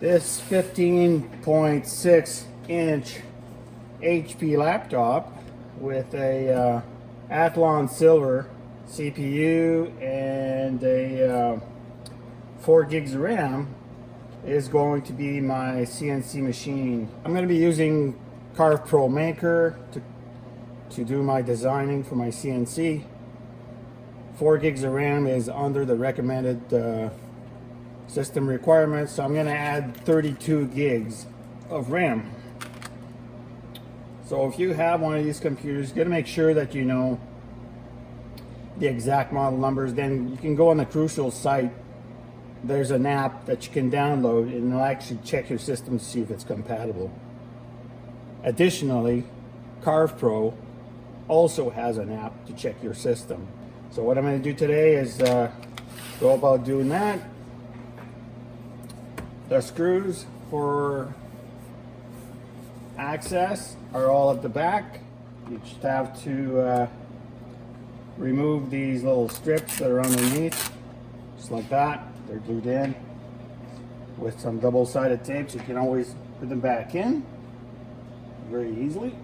This 15.6 inch HP laptop with a Athlon Silver CPU and a 4 gigs of RAM is going to be my CNC machine. I'm going to be using Carveco Maker to do my designing for my CNC. 4 gigs of RAM is under the recommended system requirements, so I'm going to add 32 gigs of RAM. So if you have one of these computers, you got to make sure that you know the exact model numbers. Then you can go on the Crucial site. There's an app that you can download and it'll actually check your system to see if it's compatible. Additionally, Carveco also has an app to check your system. So what I'm going to do today is go about doing that. The screws for access are all at the back. You just have to remove these little strips that are underneath, just like that. They're glued in with some double-sided tape, so you can always put them back in very easily.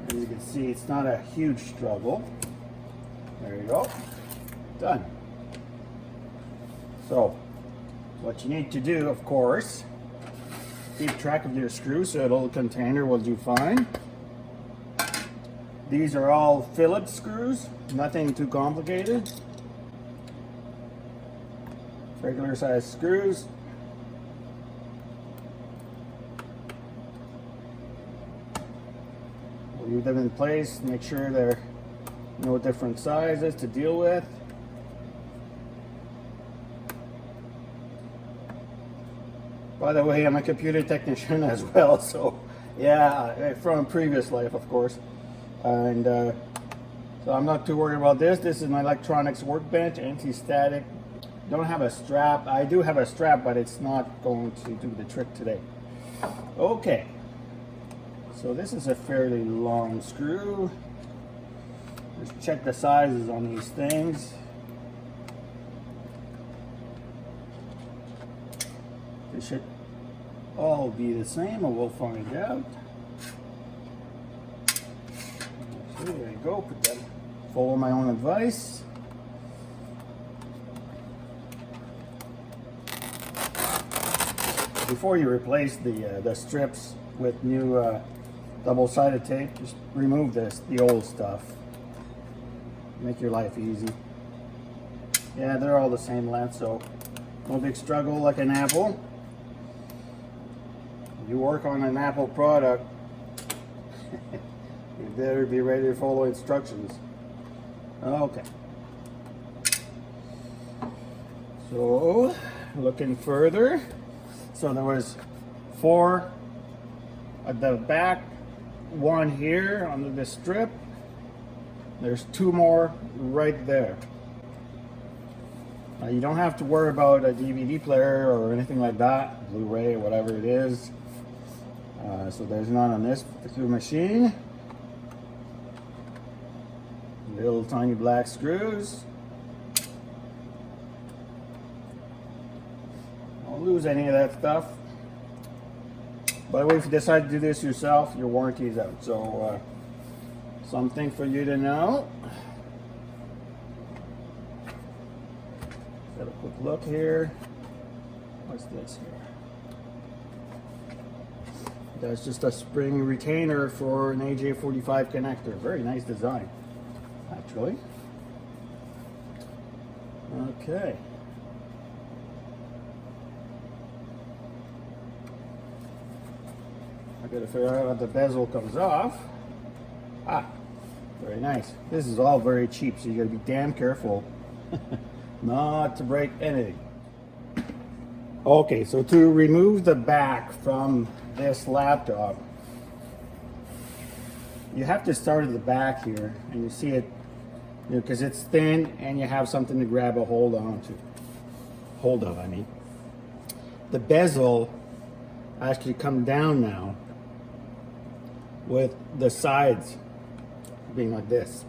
As you can see, it's not a huge struggle. There you go. Done. So what you need to do, of course, keep track of your screws so a little container will do fine. These are all Phillips screws, nothing too complicated. Regular size screws. Leave them in place, make sure they're no different sizes to deal with. By the way, I'm a computer technician as well, so yeah, from a previous life, of course. And so I'm not too worried about this. This is my electronics workbench, anti-static. Don't have a strap. I do have a strap, but it's not going to do the trick today. Okay, so this is a fairly long screw. Just check the sizes on these things. They should all be the same, or we'll find out. So there you go. Put that. Follow my own advice. Before you replace the strips with new double-sided tape, just remove the old stuff. Make your life easy. Yeah, they're all the same length, so no big struggle like an Apple. You work on an Apple product, you better be ready to follow instructions. Okay. So, looking further. So there was 4 at the back, 1 here under the strip. There's 2 more right there. You don't have to worry about a DVD player or anything like that, Blu-ray or whatever it is. So there's none on this particular machine. Little tiny black screws. Don't lose any of that stuff. By the way, if you decide to do this yourself, your warranty is out. So something for you to know. Got a quick look here. What's this here? That's just a spring retainer for an AJ45 connector. Very nice design, actually. Okay. I gotta figure out how the bezel comes off. Ah, very nice. This is all very cheap, so you gotta be damn careful not to break anything. Okay, so to remove the back from this laptop, you have to start at the back here, and you see it, because it's thin and you have something to grab a hold of. I mean, the bezel actually come down now with the sides being like this.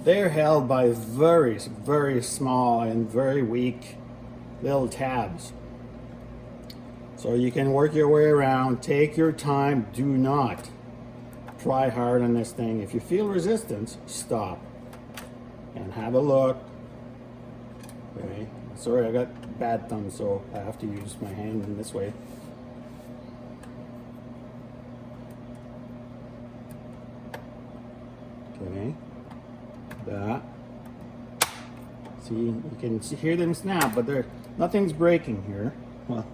They're held by very, very small and very weak little tabs. So you can work your way around. Take your time. Do not try hard on this thing. If you feel resistance, stop and have a look. Okay. Sorry, I got bad thumbs, so I have to use my hand in this way. Okay. That. See, you can hear them snap, but nothing's breaking here. Well,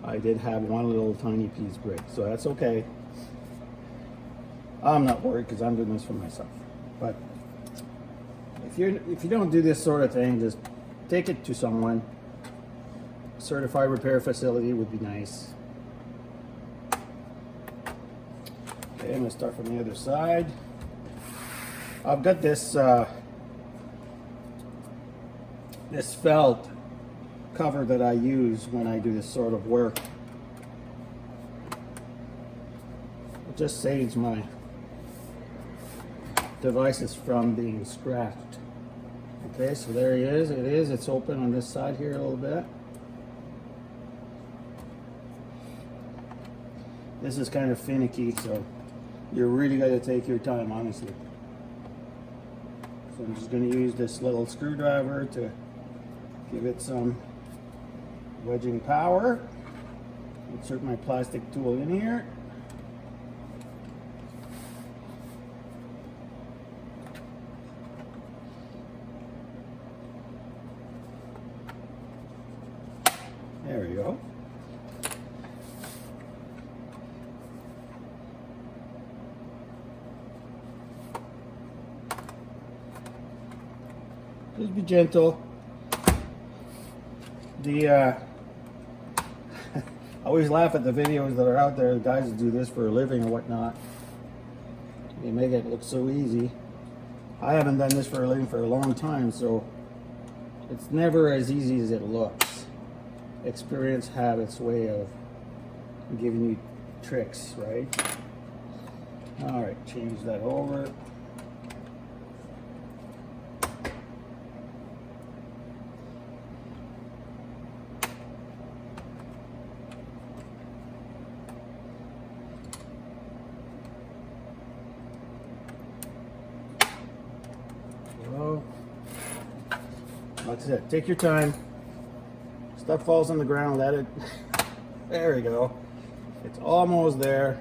I did have one little tiny piece break, so that's okay. I'm not worried because I'm doing this for myself. But if you don't do this sort of thing, just take it to someone. Certified repair facility would be nice. Okay, I'm gonna start from the other side. I've got this this felt cover that I use when I do this sort of work. It just saves my devices from being scratched. Okay, so there he is. It's open on this side here a little bit. This is kind of finicky, so you really got to take your time, honestly. So I'm just going to use this little screwdriver to give it some wedging power. Insert my plastic tool in here. There we go. Just be gentle. I always laugh at the videos that are out there, the guys that do this for a living or whatnot. They make it look so easy. I haven't done this for a living for a long time, so it's never as easy as it looks. Experience have its way of giving you tricks, right? All right, change that over. That's it. Take your time. Stuff falls on the ground, let it. There we go. It's almost there.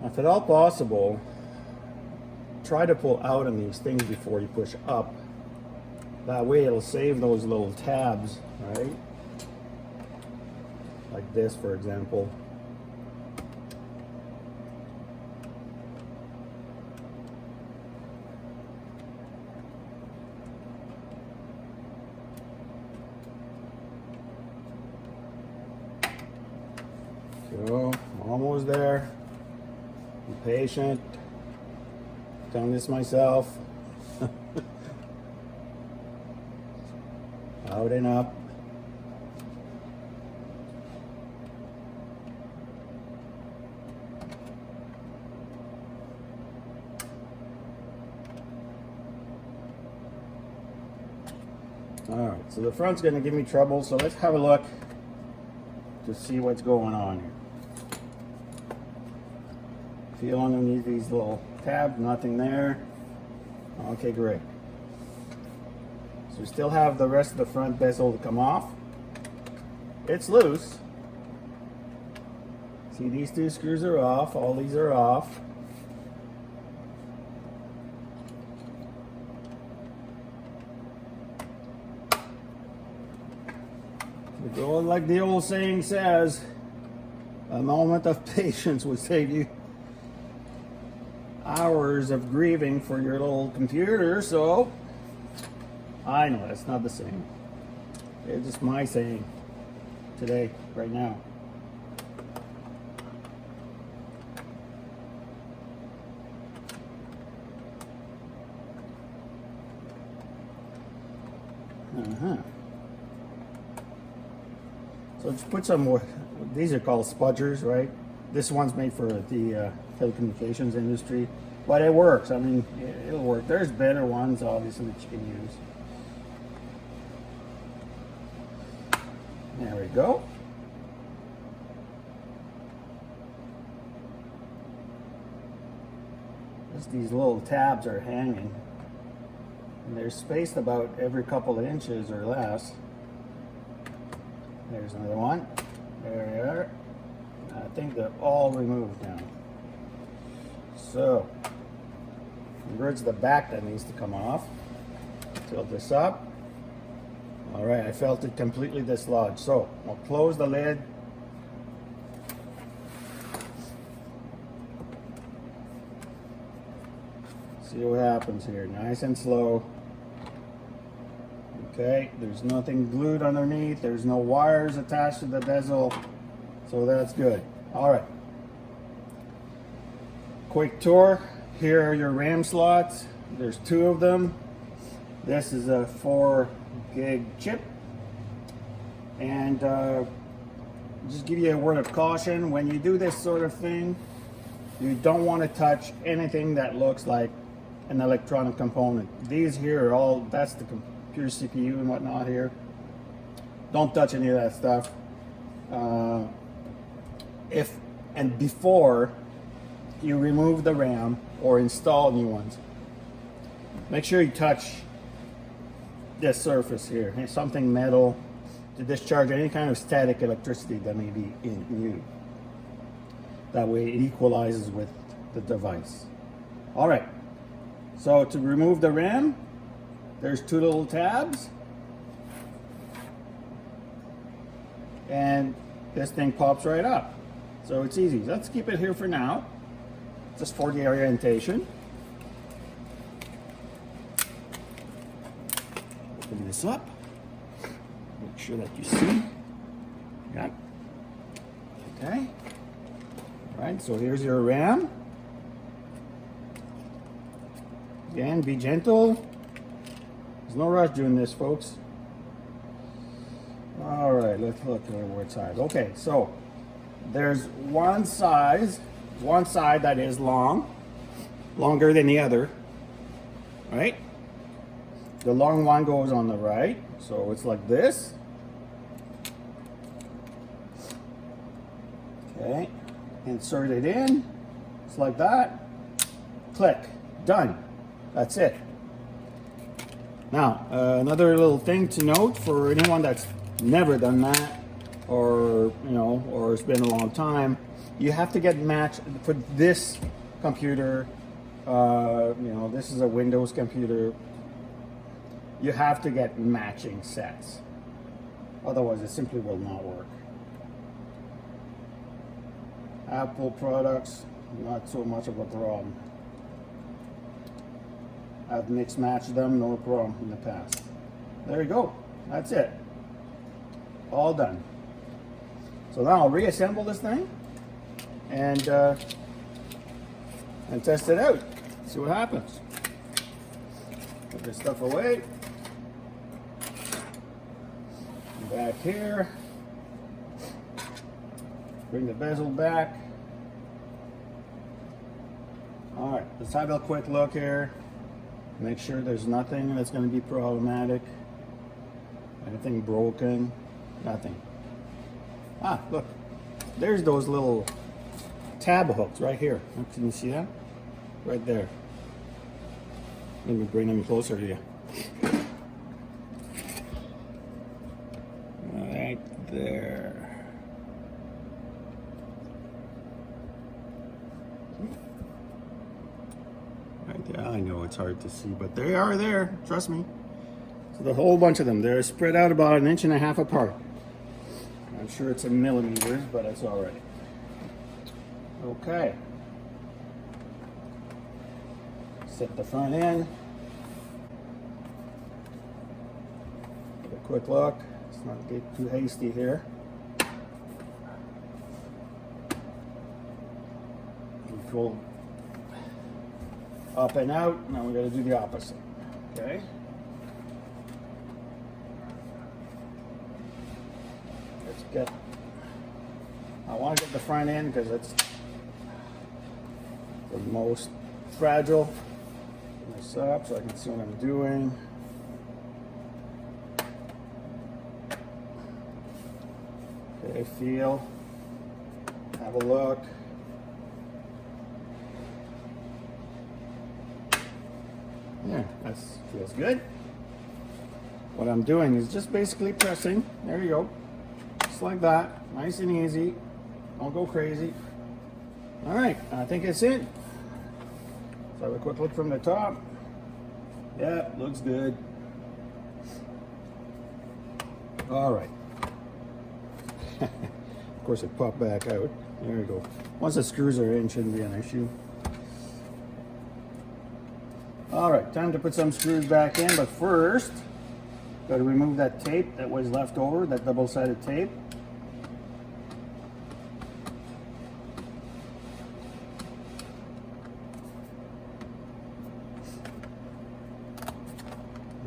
If at all possible, try to pull out on these things before you push up. That way it'll save those little tabs, right? Like this, for example. So, almost there. Be patient. Done this myself. Out and up. Alright, so the front's going to give me trouble, so let's have a look to see what's going on here. Feel underneath these little tabs, nothing there. Okay, great. So we still have the rest of the front bezel to come off. It's loose. See, these two screws are off, all these are off. Like the old saying says, a moment of patience will save you hours of grieving for your little computer. So I know that's not the same. It's just my saying today, right now. So just put some more. These are called spudgers, right? This one's made for the telecommunications industry. but it works. I mean, it'll work. There's better ones, obviously, that you can use. There we go. Just these little tabs are hanging. And they're spaced about every couple of inches or less. There's another one. There we are. I think they're all removed now. So, converge the back that needs to come off. Tilt this up. Alright, I felt it completely dislodged. So, I'll close the lid. See what happens here. Nice and slow. Okay, there's nothing glued underneath. There's no wires attached to the bezel. So that's good. Alright. Quick tour. Here are your RAM slots. There's 2 of them. This is a 4 gig chip. And just give you a word of caution. When you do this sort of thing, you don't want to touch anything that looks like an electronic component. These here are all, that's the computer CPU and whatnot here. Don't touch any of that stuff. If and before you remove the RAM or install new ones, make sure you touch this surface here, something metal, to discharge any kind of static electricity that may be in you. That way it equalizes with the device. Alright, so to remove the RAM, there's 2 little tabs, and this thing pops right up. So it's easy. Let's keep it here for now, just for the orientation. Open this up, make sure that you see. Yeah. Okay. All right, so here's your RAM. Again, be gentle. There's no rush doing this, folks. All right, let's look at what size. Okay, so there's one side that is longer than the other, right? The long one goes on the right, so it's like this. Okay, insert it in, it's like that. Click, done. That's it. Now, another little thing to note for anyone that's never done that, or or it's been a long time, you have to get matched for this computer. This is a Windows computer. You have to get matching sets, otherwise it simply will not work. Apple products, not so much of a problem. I've mixed matched them, no problem in the past. There you go. That's it. All done. So now I'll reassemble this thing and test it out. See what happens. Put this stuff away. Back here. Bring the bezel back. All right, let's have a quick look here. Make sure there's nothing that's going to be problematic. Anything broken? Nothing. Ah, look. There's those little tab hooks right here. Can you see that? Right there. Let me bring them closer to you. Right there. Right there. I know it's hard to see, but they are there. Trust me. So the whole bunch of them. They're spread out about 1.5 inches apart. I'm sure it's in millimeters, but it's all right. Okay. Set the front end. Give a quick look. Let's not get too hasty here. Pull up and out. Now we got to do the opposite. Okay. Let's get. I want to get the front end because it's the most fragile. Put this up so I can see what I'm doing. Okay, feel, have a look. Yeah, that feels good. What I'm doing is just basically pressing. There you go. Just like that. Nice and easy. Don't go crazy. All right, I think it's in. So have a quick look from the top. Yeah, looks good. All right. Of course it popped back out. There we go. Once the screws are in, shouldn't be an issue. All right, time to put some screws back in, but first, got to remove that tape that was left over, that double-sided tape.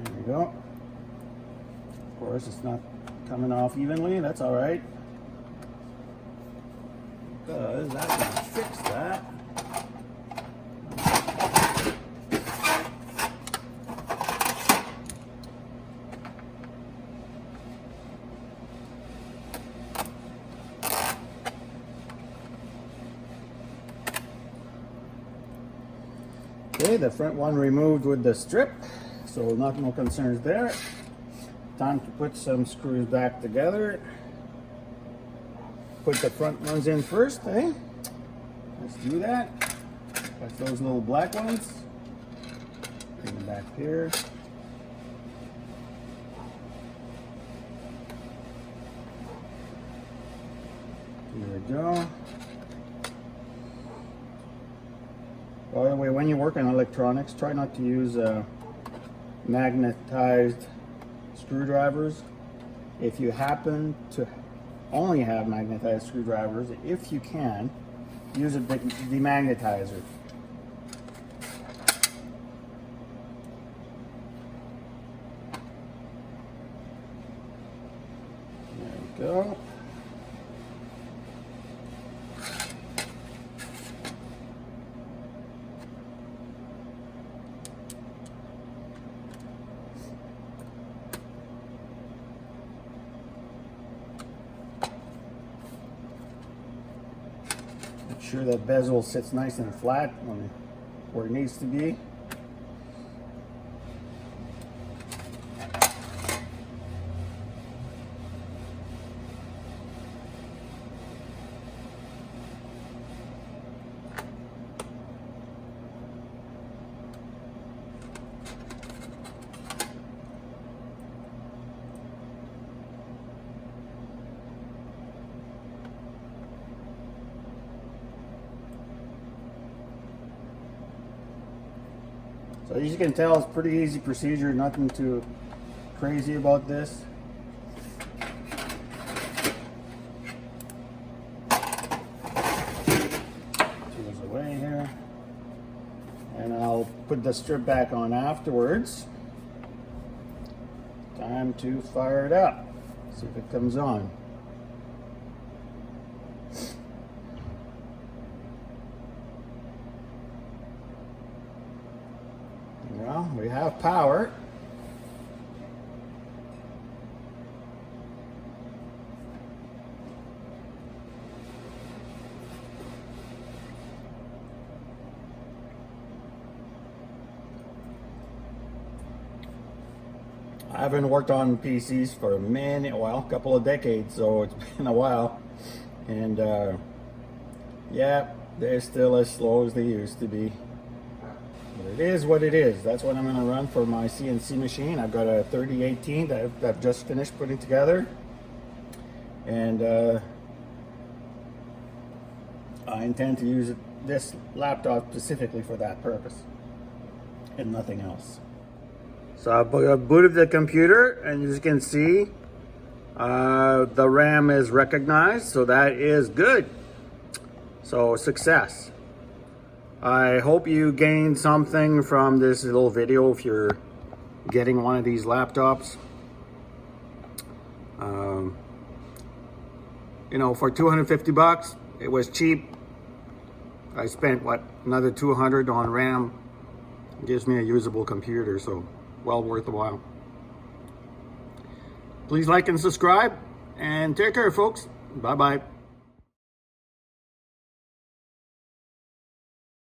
There we go. Of course, it's not coming off evenly. That's all right, because that can fix that. Okay, the front one removed with the strip, so no concerns there. Time to put some screws back together. Put the front ones in first, eh? Let's do that. That's those little black ones. Bring them back here. Here we go. By the way, when you work on electronics, try not to use magnetized screwdrivers. If you happen to only have magnetized screwdrivers, if you can, use a demagnetizer. There we go. Make sure that bezel sits nice and flat where it needs to be. So as you can tell, it's pretty easy procedure, nothing too crazy about this. Tools away here. And I'll put the strip back on afterwards. Time to fire it up. See if it comes on. Well, we have power. I haven't worked on PCs for a couple of decades, so it's been a while. And yeah, they're still as slow as they used to be. But it is what it is. That's what I'm going to run for my CNC machine. I've got a 3018 that I've just finished putting together. And I intend to use this laptop specifically for that purpose and nothing else. So I booted the computer, and as you can see, the RAM is recognized, so that is good. So success. I hope you gained something from this little video if you're getting one of these laptops. You know, for 250 bucks, it was cheap. I spent, what, another $200 on RAM. It gives me a usable computer, so well worth the while. Please like and subscribe, and take care, folks. Bye-bye.